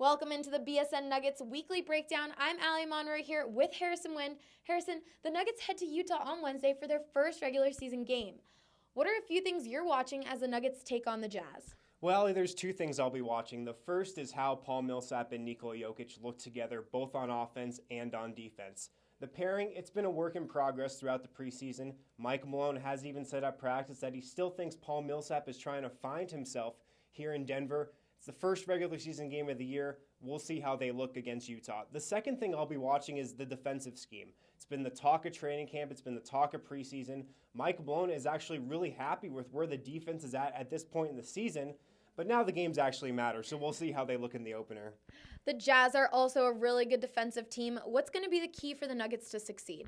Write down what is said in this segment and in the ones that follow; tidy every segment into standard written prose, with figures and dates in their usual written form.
Welcome into the BSN Nuggets weekly breakdown. I'm Allie Monroy here with Harrison Wind. Harrison, the Nuggets head to Utah on Wednesday for their first regular season game. What are a few things you're watching as the Nuggets take on the Jazz? Well, Allie, there's two things I'll be watching. The first is how Paul Millsap and Nikola Jokic look together, both on offense and on defense. The pairing, it's been a work in progress throughout the preseason. Mike Malone has even said at practice that he still thinks Paul Millsap is trying to find himself here in Denver. It's the first regular season game of the year. We'll see how they look against Utah. The second thing I'll be watching is the defensive scheme. It's been the talk of training camp. It's been the talk of preseason. Mike Malone is actually really happy with where the defense is at this point in the season. But now the games actually matter, so we'll see how they look in the opener. The Jazz are also a really good defensive team. What's going to be the key for the Nuggets to succeed?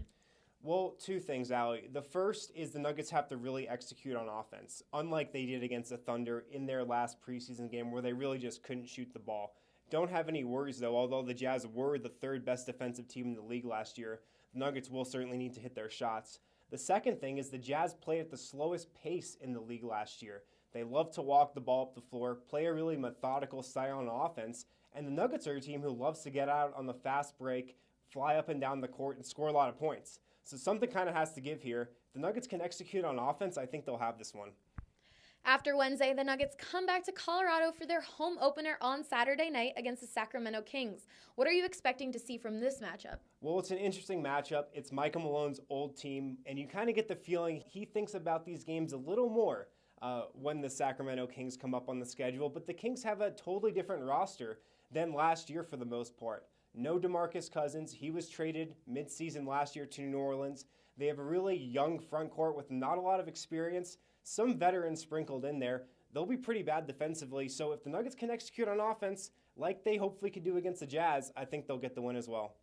Well, two things, Allie. The first is the Nuggets have to really execute on offense, unlike they did against the Thunder in their last preseason game where they really just couldn't shoot the ball. Don't have any worries, though. Although the Jazz were the third best defensive team in the league last year, the Nuggets will certainly need to hit their shots. The second thing is the Jazz played at the slowest pace in the league last year. They love to walk the ball up the floor, play a really methodical style on offense, and the Nuggets are a team who loves to get out on the fast break, fly up and down the court, and score a lot of points. So something kind of has to give here. If the Nuggets can execute on offense, I think they'll have this one. After Wednesday, the Nuggets come back to Colorado for their home opener on Saturday night against the Sacramento Kings. What are you expecting to see from this matchup? Well, it's an interesting matchup. It's Michael Malone's old team, and you kind of get the feeling he thinks about these games a little more when the Sacramento Kings come up on the schedule. But the Kings have a totally different roster than last year for the most part. No DeMarcus Cousins. He was traded midseason last year to New Orleans. They have a really young front court with not a lot of experience, some veterans sprinkled in there. They'll be pretty bad defensively, so if the Nuggets can execute on offense like they hopefully could do against the Jazz, I think they'll get the win as well.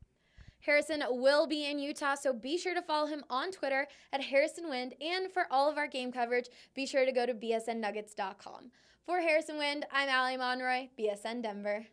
Harrison will be in Utah, so be sure to follow him on Twitter at Harrison Wind. And for all of our game coverage, be sure to go to bsnnuggets.com. For Harrison Wind, I'm Allie Monroy, BSN Denver.